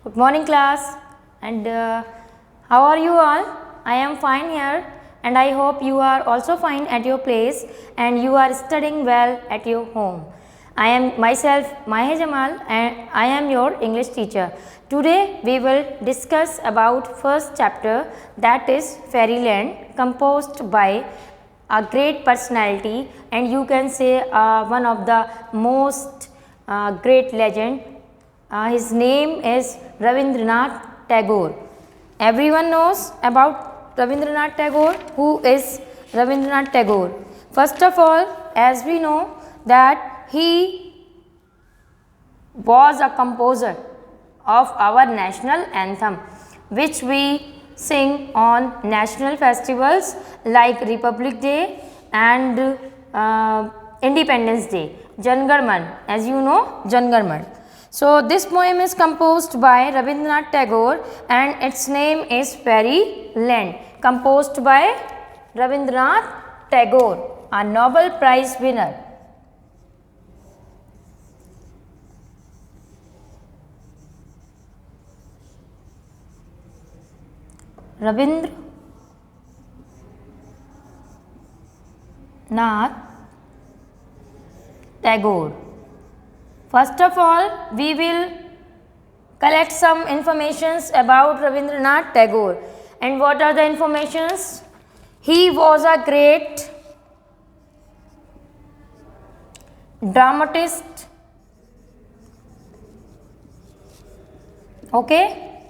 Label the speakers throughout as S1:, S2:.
S1: Good morning class, and how are you all? I am fine here, and I hope you are also fine at your place and you are studying well at your home. I am myself Mahe Jamal and I am your English teacher. Today we will discuss about first chapter, that is Fairyland, composed by a great personality and you can say one of the most great legend. His name is Rabindranath Tagore. Everyone knows about Rabindranath Tagore. Who is Rabindranath Tagore? First of all, as we know that he was a composer of our national anthem, which we sing on national festivals like Republic Day and Independence Day. Jan Gan Man, as you know, Jan Gan Man. So this poem is composed by Rabindranath Tagore and its name is Fairyland, composed by Rabindranath Tagore, a Nobel Prize winner. Rabindranath Tagore. First of all, we will collect some informations about Rabindranath Tagore. And what are the informations? He was a great dramatist. Okay?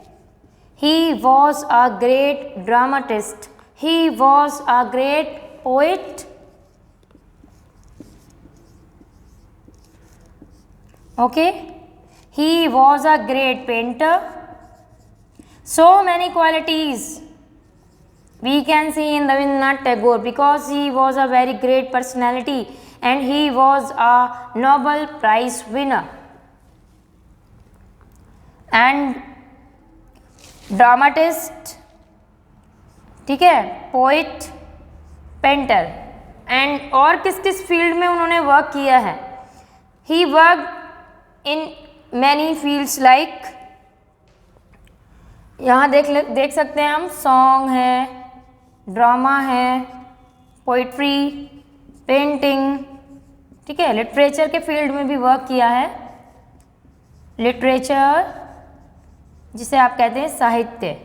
S1: He was a great dramatist. He was a great poet. Okay, he was a great painter. So many qualities we can see in Rabindranath Tagore because he was a very great personality and he was a Nobel Prize winner. And dramatist, ठीक है, poet, painter, and और किस किस field में उन्होंने work किया है? He work in many fields like, यहाँ देख सकते हैं हम, सॉन्ग है, ड्रामा है, पोइट्री, पेंटिंग, ठीक है, लिटरेचर के फील्ड में भी वर्क किया है. लिटरेचर जिसे आप कहते हैं साहित्य,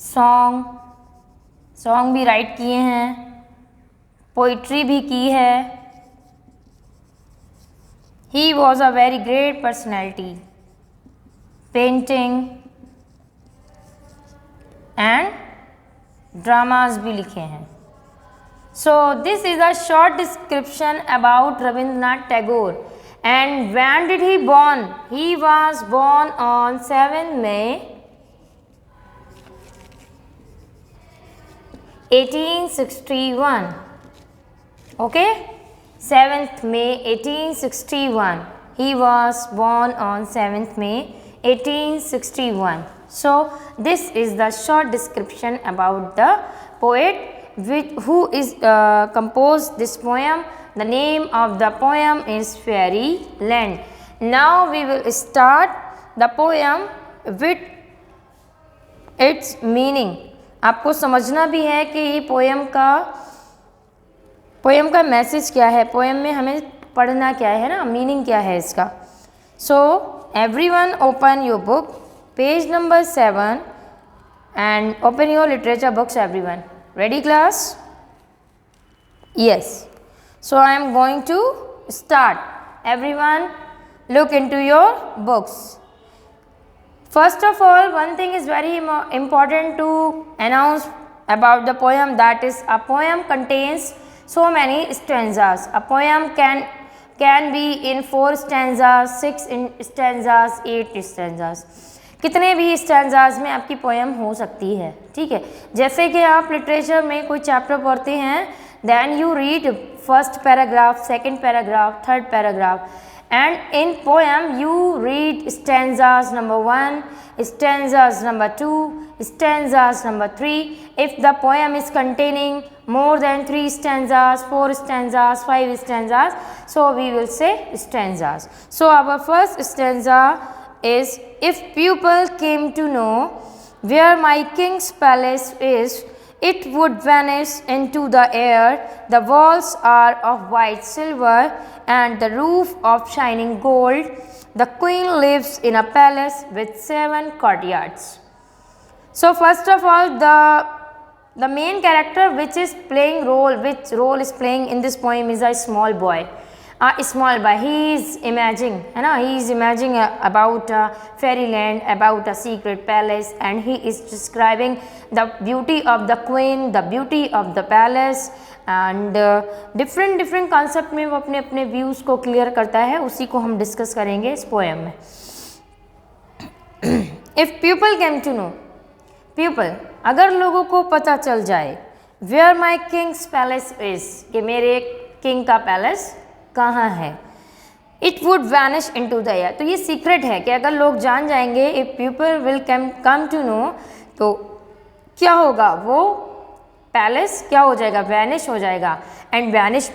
S1: सॉन्ग भी राइट किए हैं, पोइट्री भी की है. He was a very great personality, painting and dramas भी लिखे हैं. So this is a short description about Rabindranath Tagore. And when did he born? He was born on 7th May 1861. Okay? 7th May 1861. He was born on 7th May 1861. So this is the short description about the poet who is composed this poem. The name of the poem is Fairyland. Now we will start the poem with its meaning. आपको समझना भी है कि ये poem का message क्या है, poem में हमें पढ़ना क्या है ना, मीनिंग क्या है इसका. So everyone open your book, page number 7 and open your literature books everyone. Ready class? Yes. So I am going to start. Everyone look into your books. First of all, one thing is very important to announce about the poem, that is a poem contains so many stanzas. A poem can be in 4 stanzas, 6 stanzas, 8 stanzas. कितने भी stanzas में आपकी poem हो सकती है, ठीक है. जैसे कि आप लिटरेचर में कोई चैप्टर पढ़ते हैं, then you read first paragraph, second paragraph, third paragraph, and in poem you read stanzas number 1, stanzas number 2, stanzas number 3. If the poem is containing more than 3 stanzas, 4 stanzas, 5 stanzas, so we will say stanzas. So our first stanza is if people came to know where my king's palace is, it would vanish into the air. The walls are of white silver and the roof of shining gold. The queen lives in a palace with 7 courtyards. So first of all, the main character which role is playing in this poem is a small boy. He is imagining, about a fairyland, about a secret palace, and he is describing the beauty of the queen, the beauty of the palace, and different concept में वो अपने अपने views को clear करता है. उसी को हम discuss करेंगे इस poem में. If people came to know, people, अगर लोगों को पता चल जाए where my king's palace is, कि मेरे king का palace कहाँ है, it would vanish into the air. तो ये secret है कि अगर लोग जान जाएंगे, if people will come to know, तो क्या होगा, वो पैलेस क्या हो जाएगा, वैनिश हो जाएगा. एंड वैनिश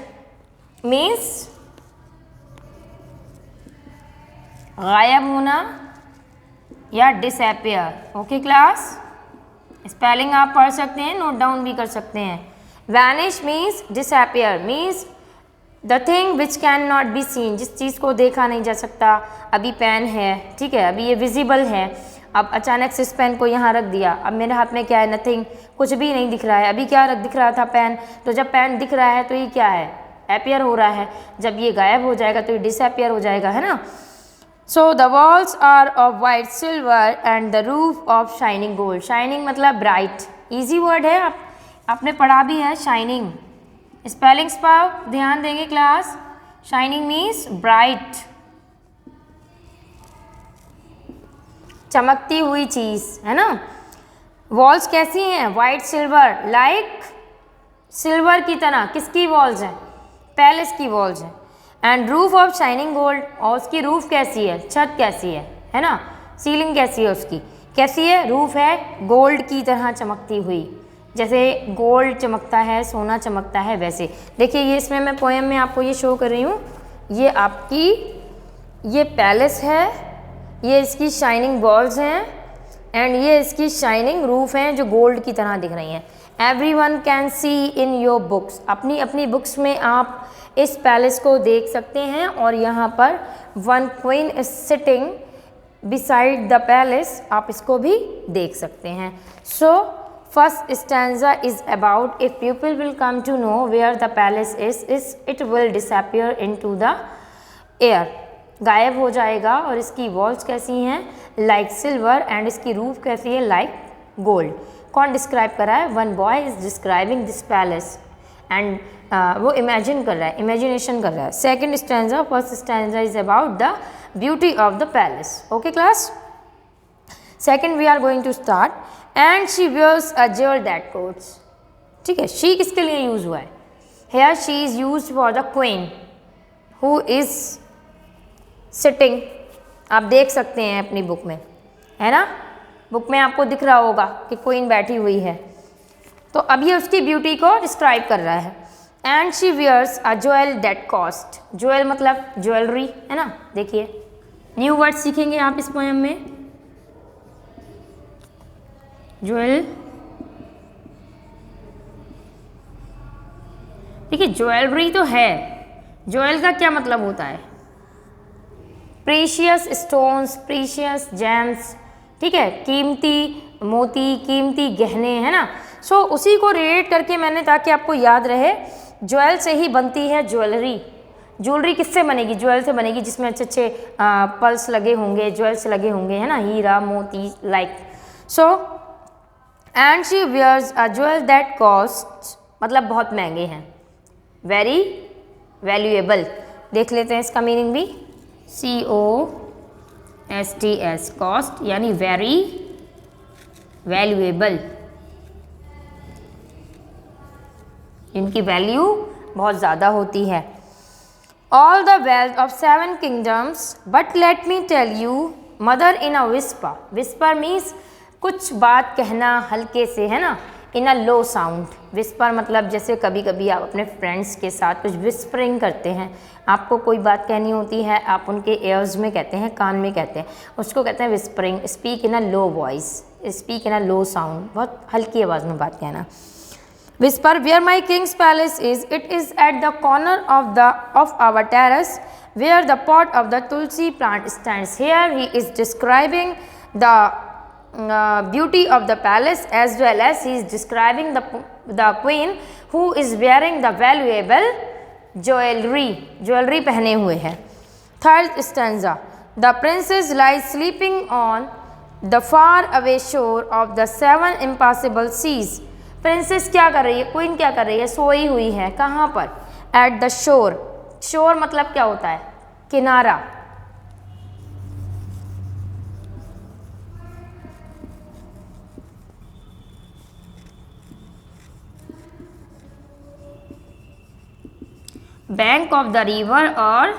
S1: मीन्स गायब होना या डिसअपियर. ओके क्लास, स्पेलिंग आप पढ़ सकते हैं, नोट डाउन भी कर सकते हैं. Vanish means disappear, means the thing which can not be seen, जिस चीज़ को देखा नहीं जा सकता. अभी पेन है, ठीक है, अभी ये विजिबल है, अब अचानक से इस पेन को यहाँ रख दिया, अब मेरे हाथ में क्या है, नथिंग, कुछ भी नहीं दिख रहा है. अभी क्या दिख रहा था, पेन. तो जब पेन दिख रहा है तो ये क्या है, अपीयर हो रहा है. जब ये गायब हो जाएगा तो ये डिसअपियर हो जाएगा, है ना. So the walls are of white silver and the roof of shining gold. Shining मतलब ब्राइट, ईजी वर्ड है, आपने पढ़ा भी है. शाइनिंग स्पेलिंग्स पर ध्यान देंगे क्लास. शाइनिंग मीन्स ब्राइट, चमकती हुई चीज़, है ना. वॉल्स कैसी हैं, वाइट सिल्वर, लाइक सिल्वर की तरह. किसकी वॉल्स हैं, पैलेस की वॉल्स हैं. And roof of shining gold, और उसकी रूफ कैसी है, छत कैसी है ना, सीलिंग कैसी है उसकी, कैसी है, रूफ है गोल्ड की तरह चमकती हुई. जैसे गोल्ड चमकता है, सोना चमकता है, वैसे. देखिए ये इसमें मैं पोएम में आपको ये शो कर रही हूँ. ये आपकी ये पैलेस है, ये इसकी शाइनिंग वॉल्स हैं, एंड ये इसकी शाइनिंग रूफ हैं जो गोल्ड की तरह दिख रही हैं. Everyone can see in your books, अपनी अपनी बुक्स में आप इस पैलेस को देख सकते हैं. और यहाँ पर one queen is sitting beside the palace, आप इसको भी देख सकते हैं. So first stanza is about if people will come to know where the palace is it will disappear into the air. गायब हो जाएगा. और इसकी वॉल्स कैसी हैं, लाइक सिल्वर, एंड इसकी रूफ कैसी है, लाइक गोल्ड. कौन डिस्क्राइब कर रहा है, one boy is describing this palace, and वो इमेजिन कर रहा है, इमेजिनेशन कर रहा है. Second stanza, first stanza is about the beauty of the palace. Okay class, second we are going to start. And she wears a jewel that coats. ठीक है, she किसके लिए यूज हुआ है, here she is use for the queen who is sitting. आप देख सकते हैं अपनी बुक में, है ना, बुक में आपको दिख रहा होगा कि क्वीन बैठी हुई है. तो अब ये उसकी ब्यूटी को डिस्क्राइब कर रहा है. And she wears a jewel that cost. Jewel मतलब ज्वेलरी, है ना. देखिए न्यू वर्ड सीखेंगे आप इस पोएम में. ज्वेल, देखिए ज्वेलरी तो है, ज्वेल का क्या मतलब होता है, प्रीशियस स्टोन्स, प्रीशियस जेम्स, ठीक है, कीमती मोती, कीमती गहने, है ना. सो उसी को रिलेट करके मैंने, ताकि आपको याद रहे, ज्वेल से ही बनती है ज्वेलरी. ज्वेलरी किससे बनेगी, ज्वेल से बनेगी, जिसमें अच्छे अच्छे पल्स लगे होंगे, ज्वेल से लगे होंगे, है ना, हीरा मोती, like. So and she wears a jewel that cost, मतलब बहुत महंगे हैं, वेरी वैल्यूएबल. देख लेते हैं इसका मीनिंग भी. COSTS, कॉस्ट यानी वेरी वैल्यूएबल, इनकी वैल्यू बहुत ज़्यादा होती है. All the wealth of 7 kingdoms, but let me tell you mother in a whisper. Whisper means कुछ बात कहना हल्के से, है ना. इन अ लो साउंड। विस्पर मतलब जैसे कभी कभी आप अपने फ्रेंड्स के साथ कुछ विस्परिंग करते हैं, आपको कोई बात कहनी होती है, आप उनके एयर्स में कहते हैं, कान में कहते हैं, उसको कहते हैं whispering. Speak in a low voice, speak in a low sound, बहुत हल्की आवाज़ में बात कहना। Whisper where my king's palace is, it is at the corner of our terrace where the pot of the tulsi plant stands. Here he is describing the beauty of the palace as well as he is describing the queen who is wearing the valuable jewelry पहने हुए है। Third stanza, the princess lies sleeping on the far away shore of the seven impassable seas। princess क्या कर रही है, queen क्या कर रही है, सोई हुई है, कहाँ पर, at the shore। shore मतलब क्या होता है, किनारा। बैंक ऑफ द रिवर और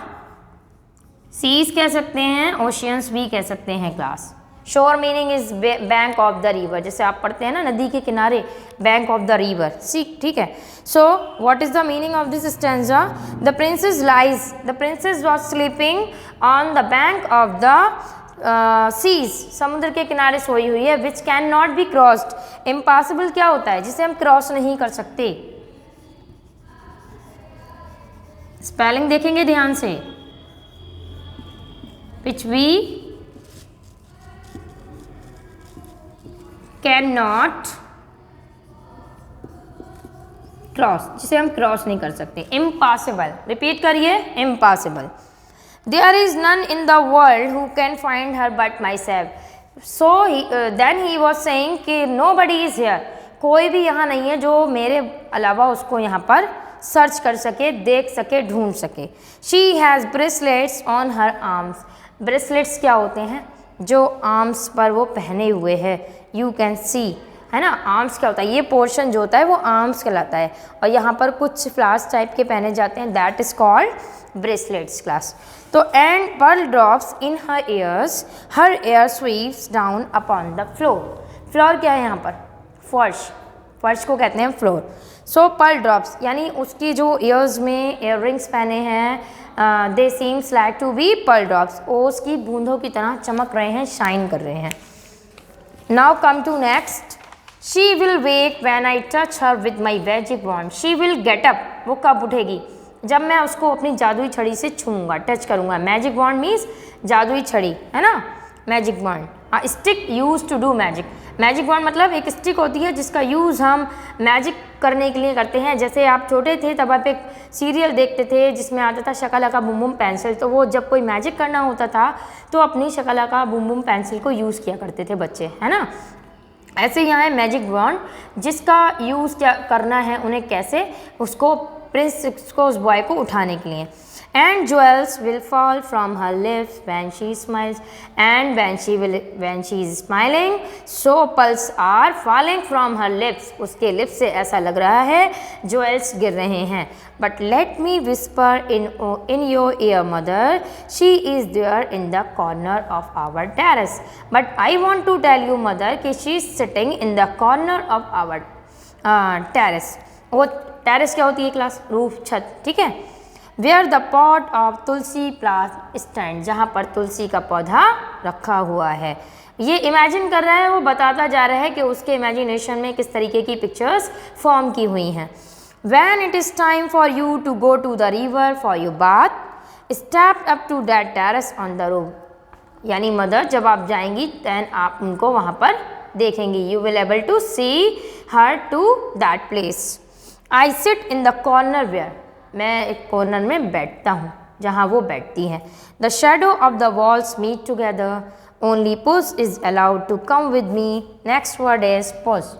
S1: सीज कह सकते हैं, ओशियंस भी कह सकते हैं क्लास। शोर meaning is bank of the river, जैसे आप पढ़ते हैं ना नदी के किनारे, बैंक ऑफ द रिवर, ठीक है। So what is the meaning of this stanza, the princess was sleeping on the bank of the seas, समुद्र के किनारे सोई हुई है, which can not be crossed. Impossible क्या होता है, जिसे हम क्रॉस नहीं कर सकते। स्पेलिंग देखेंगे ध्यान से, which we can not cross, जिसे हम क्रॉस नहीं कर सकते। इम्पॉसिबल, रिपीट करिए, impossible. There is none in the world who can find her but myself. So then he was saying कि नो बडी इज हियर, कोई भी यहाँ नहीं है जो मेरे अलावा उसको यहाँ पर सर्च कर सके, देख सके, ढूंढ सके। She has bracelets on her arms. Bracelets क्या होते हैं, जो आर्म्स पर वो पहने हुए है, यू कैन सी, है ना। आर्म्स क्या होता है, ये पोर्शन जो होता है वो आर्म्स कहलाता है, और यहाँ पर कुछ फ्लावर्स टाइप के पहने जाते हैं, that is called bracelets class. तो and pearl drops in her ears, her hair sweeps down upon the floor. Floor क्या है यहाँ पर, फर्श, फर्श को कहते हैं फ्लोर। सो पर्ल ड्रॉप्स यानी उसकी जो ईयर्स में ईयर रिंग्स पहने हैं, they seems like to be pearl drops, ओस की बूंदों की तरह चमक रहे हैं, शाइन कर रहे हैं। Now come to next, she will wake when I touch her with my magic wand. She will get up, वो कब उठेगी, जब मैं उसको अपनी जादुई छड़ी से छूऊंगा, टच करूंगा। मैजिक वॉन्ड मीन्स जादुई छड़ी, है ना, magic wand. Stick use to do magic, magic wand मतलब एक स्टिक होती है जिसका यूज़ हम मैजिक करने के लिए करते हैं। जैसे आप छोटे थे तब आप एक सीरियल देखते थे जिसमें आता था शकलाका बूम बूम पेंसिल, तो वो जब कोई मैजिक करना होता था तो अपनी शकलाका बूम बूम पेंसिल को यूज़ किया करते थे बच्चे, है ना। ऐसे यहाँ है मैजिक वॉन्ड, जिसका यूज़ क्या करना है उन्हें, कैसे, उसको प्रिंस को, उस बॉय को उठाने के लिए। And jewels will fall from her lips when she smiles, and when she is smiling, so pearls are falling from her lips. उसके lips से ऐसा लग रहा है jewels गिर रहे हैं। But let me whisper in your ear, mother, she is there in the corner of our terrace. But I want to tell you, mother, कि she is sitting in the corner of our terrace. वो terrace क्या होती है class, roof, छत, ठीक है। Where the pot of tulsi plant stand, जहाँ पर तुलसी का पौधा रखा हुआ है। ये इमेजिन कर रहा है, वो बताता जा रहा है कि उसके इमेजिनेशन में किस तरीके की पिक्चर्स फॉर्म की हुई हैं। When it is time for you to go to the river for your bath, step up to that terrace on the road. यानी मदर, जब आप जाएंगी दैन आप उनको वहाँ पर देखेंगी, you will able to see her to that place. I sit in the corner where, मैं एक कॉर्नर में बैठता हूँ जहाँ वो बैठती हैं। The shadow of the walls meet together, only puss is allowed to come with me. Next word is puss,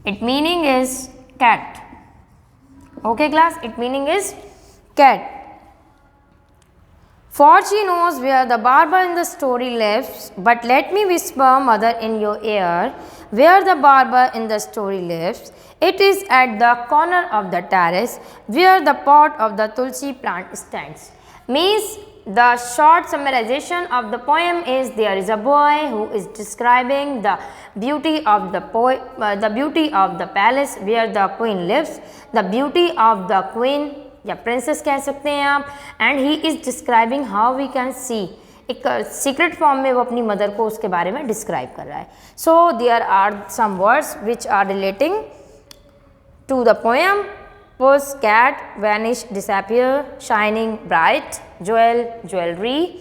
S1: it meaning is cat. Okay class, it meaning is cat. For she knows where the barber in the story lives, but let me whisper, mother, in your ear, where the barber in the story lives. It is at the corner of the terrace where the pot of the tulsi plant stands. Means the short summarization of the poem is there is a boy who is describing the beauty of the palace where the queen lives, the beauty of the queen या princess कह सकते हैं आप, and he is describing how we can see, एक secret form में वो अपनी mother को उसके बारे में डिस्क्राइब कर रहा है. So there are some words which are relating to the poem. Puss, cat, vanish, disappear, shining, bright, jewel, jewelry,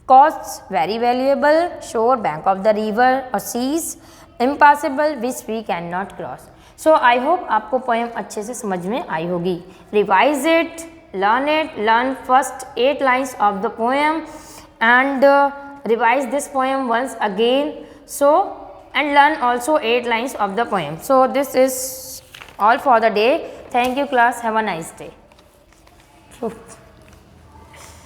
S1: costs, very valuable, shore, bank of the river or seas, impassable, which we cannot cross. So I hope आपको poem अच्छे से समझ में आई होगी. Revise it, learn first 8 lines of the poem and revise this poem once again. So and learn also 8 lines of the poem. So this is all for the day. Thank you class. Have a nice day.